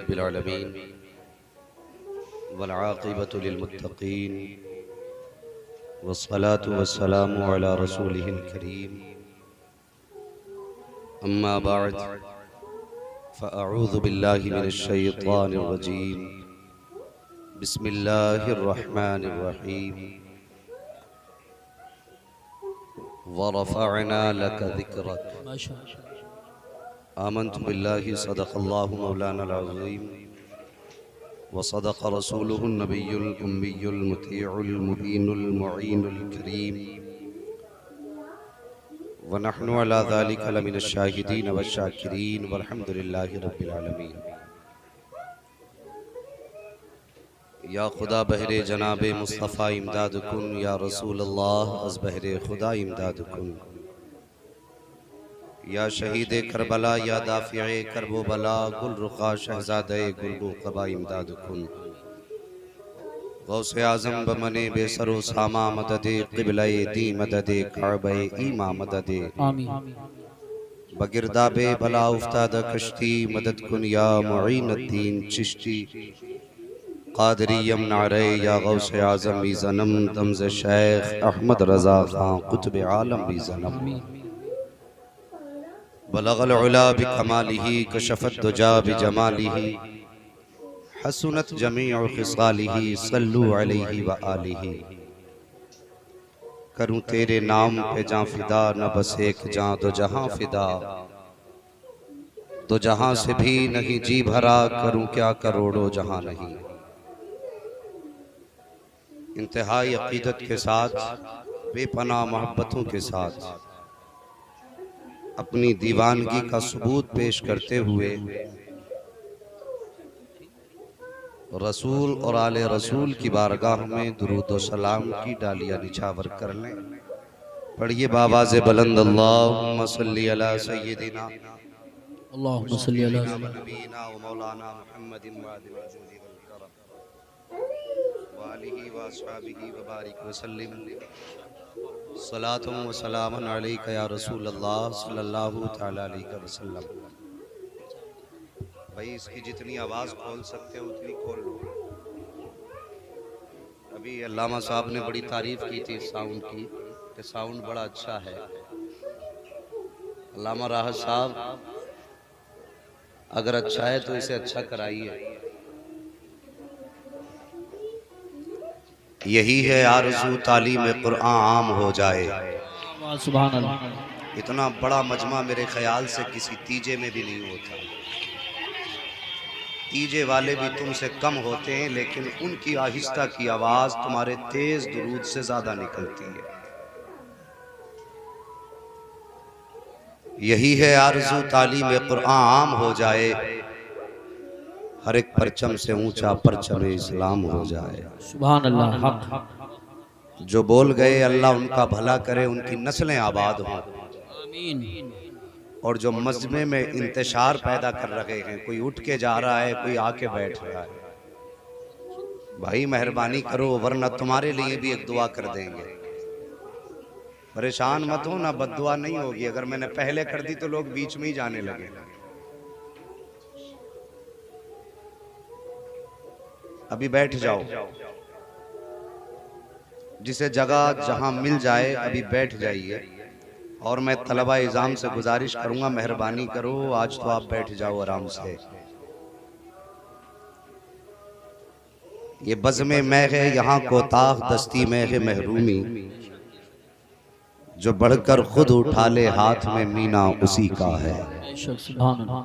रब्बिल आलमीन वल आक़िबतु लिल मुत्तक़ीन वस्सलातु वस्सलामु अला रसूलिहिल करीम अम्मा बअद फ़अऊज़ु बिल्लाहि मिनश शैतानिर रजीम बिस्मिल्लाहिर रहमानिर रहीम व रफ़अना लका ज़िक्रक आमन्तु बिल्लाहि सदक़ल्लाहु मौलाना अज़ीम व सदक़ रसूलुहुन नबियुल उम्मियुल मुतीउल मुबीनुल मुईनुल करीम व नहनु अला ज़ालिका लमिनश शाहिदीन व शाकिरीन वल्हम्दुलिल्लाहि रब्बिल आलमीन। या खुदा बहरे जनाबे मुस्तफ़ा इमदाद कुन, या रसूल अल्लाह अज़ बहरे खुदा इमदाद कुन। या शहीद करबला या दाफ़िए करबो बला गुल रुखा शहज़ादे गुलबो क़बा इमदाद कुन। गौसे आज़म बमने बेसरो सामा मददे क़िबले दी मददे काबे ईमा मददे बगिरदाबे बला उफ्ताद कश्ती मदद कुन या मुईनुद्दीन चिश्ती क़ादरियम नारे या गौसे आज़म भी ज़नम तमज़ शेख अहमद रज़ा ख़ां क़ुत्ब आलम भी ज़नम बलगल उला बिकमालिही कशफत दुजा बिजमालिही हसनत जमीउ खिसालिही सल्लु अलैहि व आलिही। करूं तेरे नाम पे जां फिदा न बस एक जां दो जहां फिदा, दो जहां से भी नहीं जी भरा करूं क्या करोड़ों जहां नहीं। इंतहाई अकीदत के साथ बेपनाह मोहब्बतों के साथ अपनी दीवानगी का सबूत पेश करते हुए रसूल और आले रसूल की बारगाह में दुरूद व सलाम की डालियां निछावर कर लें। पढ़िए बाबाज़े बुलंद अल्लाहुम्मा सल्ली अला सय्यिदिना अल्लाहुम्मा सल्ली अला नबीना व मौलाना मुहम्मदिन व आलिहि वल करम व आलिहि व अस्हाबिहि व बारिक व सल्लिम सलातुम व सलामुन अलैका या रसूल अल्लाह सल्लल्लाहु तआला अलैहि वसल्लम। भाई इसकी जितनी आवाज़ खोल सकते हो उतनी खोल लो। अभी अल्लामा साहब ने बड़ी तारीफ़ की थी साउंड की कि साउंड बड़ा अच्छा है। अल्लामा राहत साहब अगर अच्छा है तो इसे अच्छा कराइए। यही है आरज़ू तालीम कुरान आम हो जाए। सुभान अल्लाह। इतना बड़ा मजमा मेरे ख्याल से किसी तीजे में भी नहीं होता। तीजे वाले भी तुमसे कम होते हैं लेकिन उनकी आहिस्ता की आवाज तुम्हारे तेज दुरूद से ज्यादा निकलती है। यही है आरज़ू तालीम कुरान आम हो जाए, हर एक परचम से ऊंचा परचम इस्लाम हो जाए। सुभान अल्लाह। हक जो बोल गए अल्लाह उनका भला करे, उनकी नस्लें आबाद हों। आमीन। और जो मजमे में इंतशार पैदा कर रहे हैं, कोई उठ के जा रहा है, कोई आके बैठ रहा है, भाई मेहरबानी करो वरना तुम्हारे लिए भी एक दुआ कर देंगे। परेशान मत हो ना, बद्दुआ नहीं होगी। अगर मैंने पहले कर दी तो लोग बीच में ही जाने लगे। अभी बैठ जाओ, जिसे जगह जहां मिल जाए अभी बैठ जाइए। और मैं तलबा इज़ाम से गुजारिश करूंगा मेहरबानी करो आज तो आप बैठ जाओ आराम से। ये बज़्मे मैं है यहाँ कोताह दस्ती में है महरूमी, जो बढ़कर खुद उठा ले हाथ में मीना उसी का है। सुभान अल्लाह।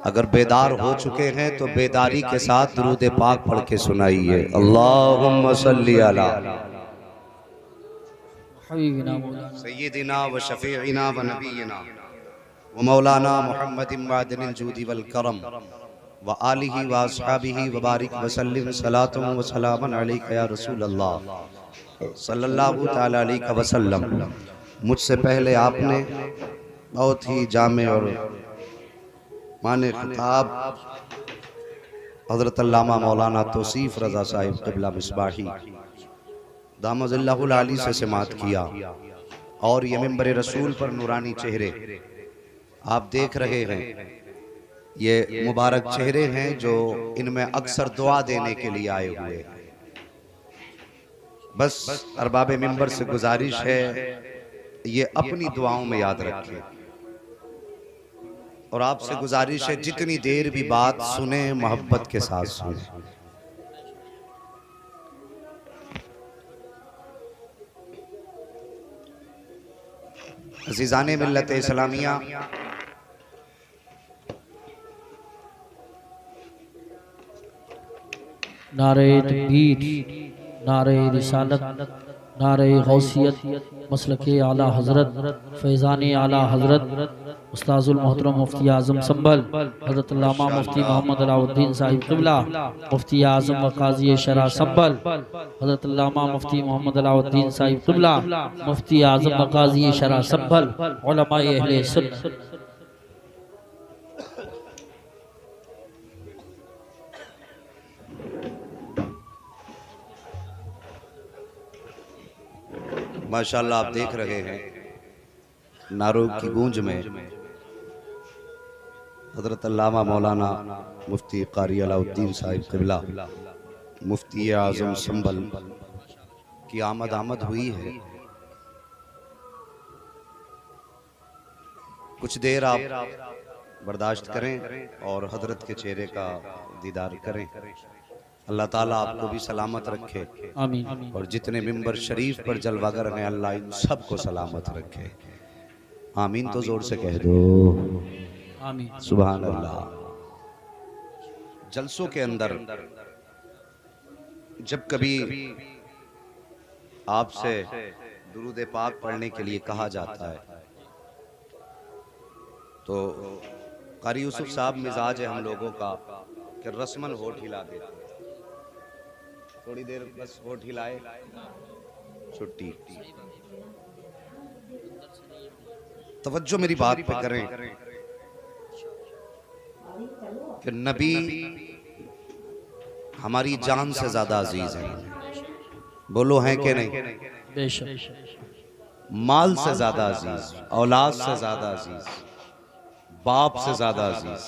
अगर बेदार हो चुके हैं तो बेदारी के साथ दुरूद पाक पढ़ के सुनाइए। अल्लाहुम्मा सल्ली अला सय्यिदिना व शफीइना व नबीना व मौलाना मुहम्मदिन वादिनिल जूदी वल करम व आलिहि व अस्हाबिहि व बारिक व सल्लिम सलातुम व सलामुन अलैका या रसूल अल्लाह सल्लल्लाहु तआला अलैहि वसल्लम। मुझसे पहले आपने बहुत ही जामे और माने खिताब हज़रत अल्लामा मौलाना तौसीफ़ रज़ा साहिब क़िबला मिसबाही दामज़िल्लाहुल आली से समात किया। और ये मिंबर रसूल पर नूरानी चेहरे आप देख रहे हैं। ये मुबारक चेहरे हैं जो इनमें अक्सर दुआ देने के लिए आए हुए हैं। बस अरबाब मिंबर से गुजारिश है ये अपनी दुआओं में याद रखें, और आपसे गुजारिश है जितनी देर भी बात सुने मोहब्बत के साथ सुने। अज़ीज़ाने मिल्लत इस्लामिया, नारे तकबीर, नारे रिसालत, नारे गौसियत, मसलके आला हज़रत, फैज़ाने आला हज़रत, उस्ताज़ुल मोहतरम मुफ्ती आज़म संभल हज़रत अल्लामा मुफ्ती मोहम्मद अलाउद्दीन साहिब क़िबला, मुफ्ती आज़म व क़ाज़ी शरा संभल हज़रत अल्लामा मुफ्ती मोहम्मद अलाउद्दीन साहिब क़िबला, मुफ्ती आज़म व क़ाज़ी शरा संभल, उलमाए अहले सुन्नत। माशाअल्लाह आप देख रहे हैं नारों की गूंज में हज़रत अल्लामा मौलाना मुफ्ती क़ारी अलाउद्दीन साहिब क़िबला, मुफ्ती आज़म संभल की आमद हुई है। कुछ देर आप बर्दाश्त करें और हज़रत के चेहरे का दीदार करें। अल्लाह ताला आपको भी सलामत रखे, आमीन। और जितने मिंबर शरीफ पर जलवागर हैं अल्लाह इन सब को सलामत रखे। आमीन तो जोर से कह दो, आमीन। सुभान अल्लाह। जलसों के अंदर जब कभी आपसे दुरूद पाक पढ़ने के लिए कहा जाता है तो कारी यूसुफ साहब मिजाज है हम लोगों का कि रस्मन होठ हिला देते हैं, थोड़ी देर बस होठ हिलाए छुट्टी। तवज्जो मेरी बात पे करें कि नबी हमारी जान से ज्यादा अजीज है। बोलो हैं कि नहीं? बेशक। माल से ज्यादा अजीज, औलाद से ज्यादा अजीज, बाप से ज्यादा अजीज।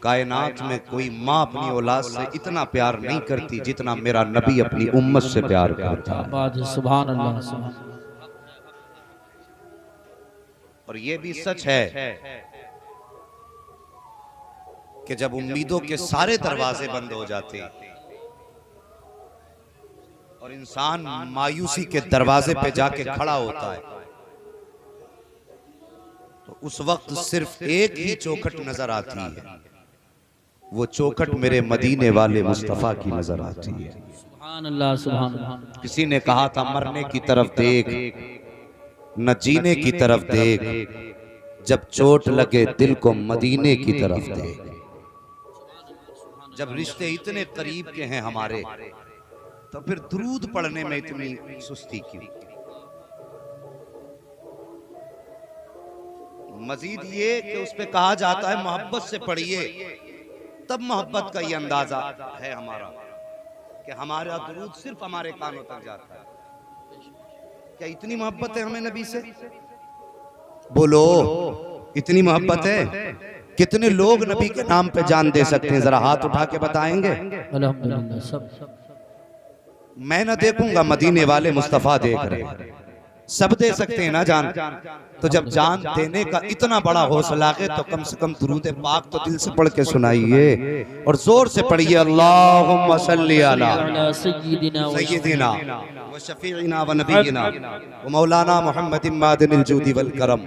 कायनात में कोई माँ अपनी औलाद से इतना प्यार नहीं करती जितना मेरा नबी अपनी उम्मत से प्यार करता है। सुभान अल्लाह, सुभान अल्लाह। और ये भी सच है कि जब उम्मीदों के सारे दरवाजे बंद हो जाते हैं और इंसान मायूसी के दरवाजे पे जाके खड़ा होता है तो उस वक्त सिर्फ एक ही चौखट नजर आती है, वो चौखट मेरे मदीने वाले मुस्तफा की नजर आती है। सुभान अल्लाह, सुभान अल्लाह। किसी ने कहा था मरने की तरफ देख न जीने की तरफ देख, जब चोट लगे दिल को मदीने की तरफ देख। जब रिश्ते इतने करीब के हैं हमारे तो फिर दुरूद पढ़ने में इतनी सुस्ती क्यों? मजीद ये कि उस पे कहा जाता है मोहब्बत से पढ़िए, तब मोहब्बत का ये अंदाजा है हमारा कि हमारा दुरूद सिर्फ हमारे कानों तक जाता है। क्या इतनी मोहब्बत है हमें नबी से? बोलो, इतनी मोहब्बत है? कितने लोग नबी के नाम पे जान दे सकते हैं? जरा हाथ उठा के बताएंगे। अल्हम्दुलिल्लाह, सब। मैं ना देखूंगा, मदीने वाले मुस्तफा देख रहे हैं। सब दे सकते हैं ना जान, तो जब जान देने का इतना बड़ा हौसला है तो कम से कम दुरूद पाक तो दिल से पढ़ के सुनाइए और जोर से पढ़िए। अल्लाहुम्मा सल्ली अला सय्यिदिना व शफीइना व नबीना व मौलाना मुहम्मदिन मादिनिल जूदी वल करम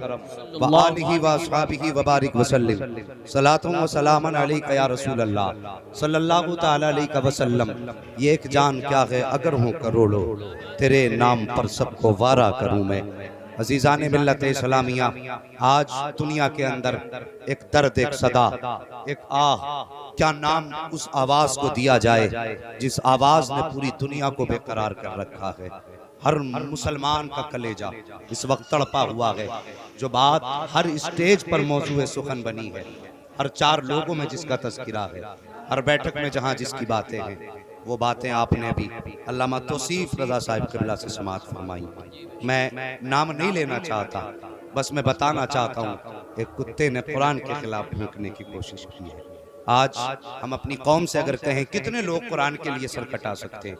व आलिहि व अस्हाबिहि व बारिक व सल्लिम सलातुन व सलामन अलैका या रसूल अल्लाह सल्लल्लाहु तआला अलैहि वसल्लम। ये एक जान क्या है अगर हूँ करोड़ों, तेरे नाम पर सबको वारा करूँ मैं। अजीज़ाने मिल्लत इस्लामिया, आज दुनिया के अंदर एक दर्द, एक सदा, एक आह, क्या नाम उस आवाज को दिया जाए जिस आवाज ने पूरी दुनिया को बेकरार कर रखा है। हर मुसलमान का कलेजा इस वक्त तड़पा हुआ है। जो बात हर स्टेज पर मौजूद सुखन बनी है, हर चार लोगों में जिसका तज़किरा है, हर बैठक में जहाँ जिसकी बातें हैं, वो बातें आपने अभी अल्लामा तौसीफ रज़ा साहिब क़िबला से समाअत फरमाई। मैं नाम नहीं लेना चाहता, बस मैं बताना चाहता हूँ एक कुत्ते ने कुरान के खिलाफ भूकने की कोशिश की है। आज हम अपनी कौम से अगर कहें कितने लोग कुरान के लिए सर कटा सकते हैं,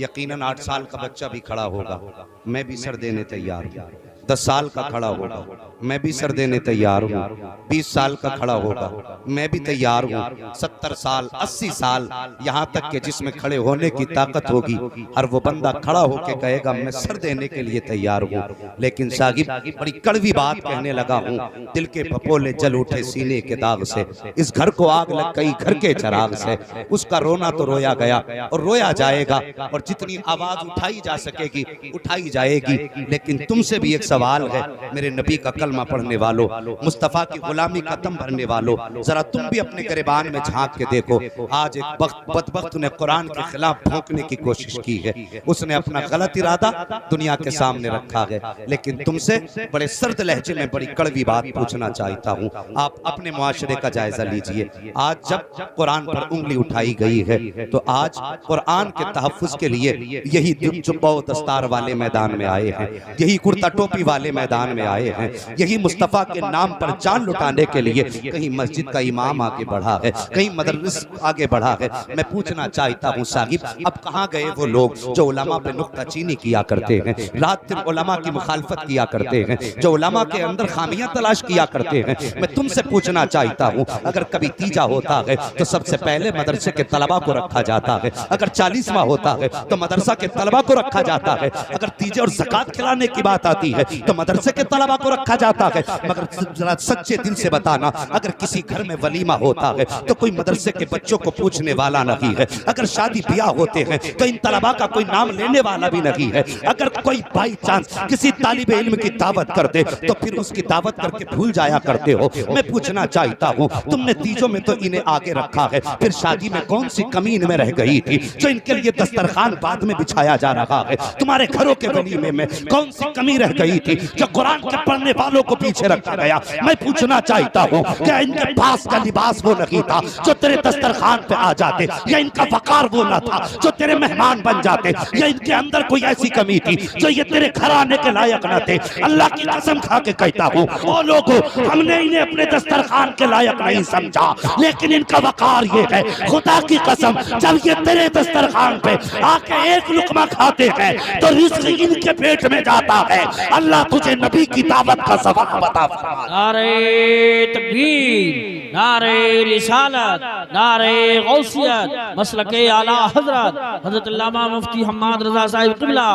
यकीनन 8 साल का बच्चा भी खड़ा होगा, मैं भी सर देने तैयार हूँ। 10 साल का खड़ा होगा, मैं भी सर देने तैयार हूँ। 20 साल का खड़ा होगा, मैं भी तैयार हूँ। 70 साल 80 साल यहाँ तक के जिसमें खड़े होने की ताकत होगी, हर वो बंदा खड़ा होकर कहेगा मैं सर देने के लिए तैयार हूँ। लेकिन साहिब बड़ी कड़वी बात कहने लगा हूँ, दिल के फपोले जल उठे सीने के दाग से, इस घर को आग लग गई घर के चराग से। उसका रोना तो रोया गया और रोया जाएगा, और जितनी आवाज उठाई जा सकेगी उठाई जाएगी। लेकिन तुमसे भी एक सवाल है, मेरे नबी का कलमा पढ़ने वालों, मुस्तफा की गुलामी का दम भरने वालों, जरा तुम भी अपने गिरबान में झांक के देखो। आज एक बदबख्त ने कुरान के खिलाफ भोंकने की कोशिश की है, उसने अपना गलत इरादा दुनिया के सामने रखा है। लेकिन तुमसे बड़े सर्द लहजे में बड़ी कड़वी बात पूछना चाहता हूँ, आप अपने मुआशरे का जायजा लीजिए। आज जब कुरान पर उंगली उठाई गई है, तो आज कुरान के तहफ्फुज के लिए यही जुब्बा और दस्तार वाले मैदान में आए हैं, यही कुर्ता टोपी वाले मैदान में आए हैं, यही मुस्तफा के नाम पर जान लुटाने के लिए कहीं मस्जिद का इमाम आगे बढ़ा है, कहीं मदरस आगे बढ़ा है। मैं पूछना चाहता हूँ साहिब, अब कहाँ गए वो लोग जो उलमा पे नुक्ताचीनी किया करते हैं, रात दिन उलमा की मुखालफत किया करते हैं, जो उलमा के अंदर खामियां तलाश किया करते हैं। मैं तुमसे पूछना चाहता हूँ, अगर कभी तीजा होता है तो सबसे पहले मदरसे के तलबा को रखा जाता है, अगर 40वां होता है तो मदरसा के तलबा को रखा जाता है, अगर तीजे और ज़कात खिलाने की बात आती है तो मदरसे के तलबा को रखा जाता है। मगर जरा सच्चे दिल से बताना, अगर किसी घर में वलीमा होता है तो कोई मदरसे के बच्चों को पूछने वाला नहीं है, अगर शादी ब्याह होते हैं तो इन तलबा का कोई नाम लेने वाला भी नहीं है। अगर कोई बाई चांस किसी तालिबे इल्म की दावत कर दे तो फिर उसकी दावत करके भूल जाया करते हो। मैं पूछना चाहता हूँ, तुमने तीजों में तो इन्हें आगे रखा है, फिर शादी में कौन सी कमी इनमें रह गई थी जो इनके लिए दस्तरखान बाद में बिछाया जा रहा है? तुम्हारे घरों के वलीमे में कौन सी कमी रह गई थी जो कुरान के पढ़ने वालों को पीछे रखा गया? मैं पूछना चाहता हूँ, क्या इनके पास का लिबास वो नहीं था जो तेरे दस्तरखान पे आ जाते, या इनका वकार वो न था जो तेरे मेहमान बन जाते, या इनके अंदर कोई ऐसी कमी थी जो ये तेरे घर आने के लायक न थे? अल्लाह की कसम खा के कहता हूँ, वो लोगों हमने इन्हें अपने दस्तरखान के लायक नहीं समझा, लेकिन इनका वकार ये है, खुदा की कसम जब ये तेरे दस्तरखान पे आके एक लुकमा खाते हैं तो रिज़्क़ इनके पेट में जाता है। अल्लाह तुझे नबी की दावत का सबक बता। नारे तकबीर, नारे रिसालत, नारे गौसियत, मसलके आला हजरत हजरत अल्लामा मुफ्ती हम्माद रजा साहिब क़िबला,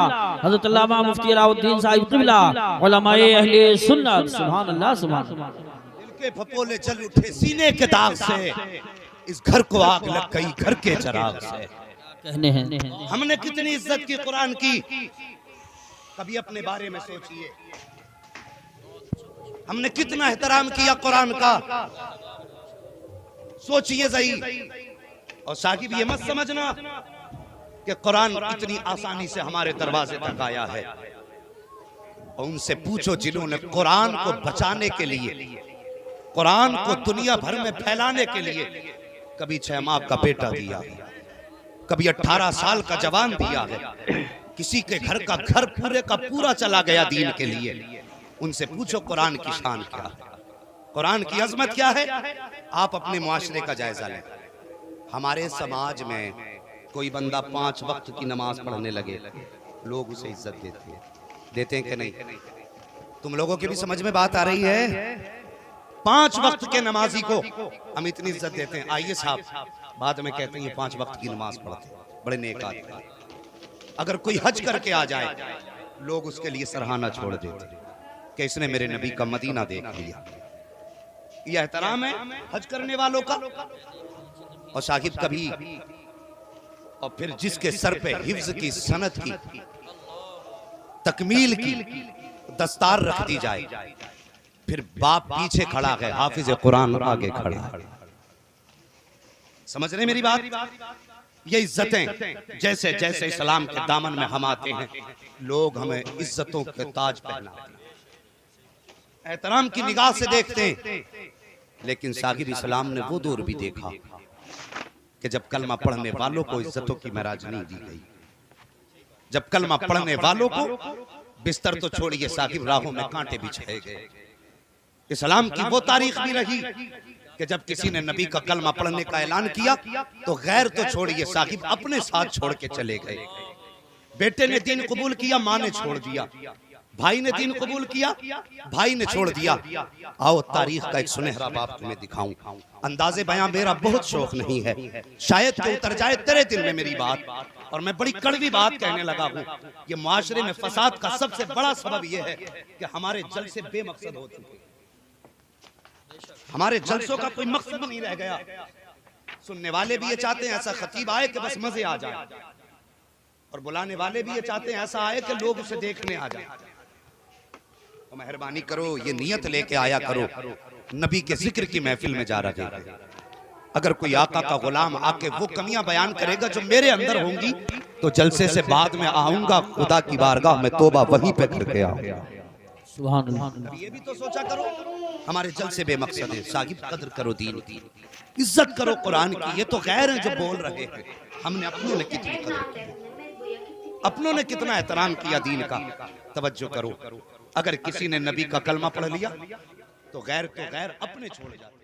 हजरत अल्लामा मुफ्ती अलाउद्दीन साहिब क़िबला, उलमाए अहले सुन्नत। सुभान अल्लाह, सुभान अल्लाह। दिल के फपोले जल उठे सीने के दाग से, इस घर को आग लग गई घर के चराग से। कहने हैं हमने कितनी इज्जत की कुरान की, कभी अपने बारे में सोचिए। हमने कितना एहतराम किया कुरान का, सोचिए सही। और साकिब ये मत समझना कि कुरान इतनी आसानी से हमारे दरवाजे तक आया है। और उनसे पूछो जिन्होंने कुरान को बचाने के लिए, कुरान को दुनिया भर में फैलाने के लिए कभी 6 माह का बेटा दिया, कभी 18 साल का जवान दिया है, किसी के घर का घर पूरे का पूरा चला गया दीन के लिए। उनसे पूछो कुरान की शान क्या है, कुरान की अजमत क्या है। आप अपने मुआशरे का जायजा लें। हमारे समाज में कोई बंदा 5 वक्त की नमाज पढ़ने लगे, लोग उसे इज्जत देते हैं कि नहीं? तुम लोगों की भी समझ में बात आ रही है? 5 वक्त के नमाजी को हम इतनी इज्जत देते हैं। आइए साहब, बाद में कहते हैं ये 5 वक्त की नमाज पढ़ते, बड़े नेक आदमी। अगर कोई हज करके आ जाए, लोग उसके लिए सराहना छोड़ देते कि इसने मेरे नबी का मदीना देख लिया। यह एहतराम है हज करने वालों का। और साहिब कभी, और फिर जिसके सर पे हिफ्ज की सनत की, तकमील की दस्तार रख दी जाए, फिर बाप पीछे खड़ा है, हाफिज कुरान आगे खड़ा है। समझ रहे मेरी बात? ये इज्जतें जैसे जैसे इस्लाम के दामन में हम आते हैं, लोग हमें इज्जतों के ताज पहनाते हैं, एहतराम की निगाह से देखते हैं। लेकिन साहिब इस्लाम ने वो दौर भी देखा कि जब कलमा पढ़ने वालों को इज्जतों की महराज नहीं दी गई, जब कलमा पढ़ने वालों को बिस्तर तो छोड़िए साहिब, राहों में कांटे बिछाए गए, इस्लाम की वो तारीख भी रही कि जब किसी ने नबी का कलमा पढ़ने का ऐलान किया तो गैर तो छोड़िए साहिब अपने साथ छोड़ के चले गए। बेटे ने दीन कबूल किया, माँ ने छोड़ दिया। भाई ने दीन कबूल किया, भाई ने छोड़ दिया। आओ तारीख का एक सुनहरा बाप तुम्हें दिखाऊं। अंदाजे बयां मेरा बहुत शौक नहीं है, शायद कि उतर जाए तेरे दिल में मेरी बात। और मैं बड़ी कड़वी बात कहने लगा हूं। ये माशरे में फसाद का सबसे बड़ा सबब यह है कि हमारे जलसे बेमकसद हो चुके। हमारे जलसों का कोई मकसद नहीं रह गया। सुनने वाले भी ये चाहते हैं ऐसा खतीब आए कि बस मजे आ जाए, और बुलाने वाले भी ये चाहते हैं ऐसा आए कि लोग उसे देखने आ जाए। तो मेहरबानी करो, ये नियत लेके आया करो, नबी के जिक्र की महफिल में जा रहे हैं। अगर कोई आका का गुलाम आके वो कमियां बयान करेगा जो मेरे अंदर होंगी, तो जलसे से बाद में आऊंगा खुदा की बारगाह में तौबा वहीं पे करके आऊंगा। सुभान अल्लाह। ये भी तो सोचा करो, हमारे जलसे बेमकसद है। साहिब कदर करो दीन की, इज्जत करो कुरान की। ये तो गैर हैं जो बोल रहे हैं, हमने अपनों ने कितनी कदर की, अपनों ने कितना एहतराम किया दीन का। तवज्जो करो, अगर किसी ने नबी का कलमा पढ़ लिया तो गैर अपने छोड़ जाते।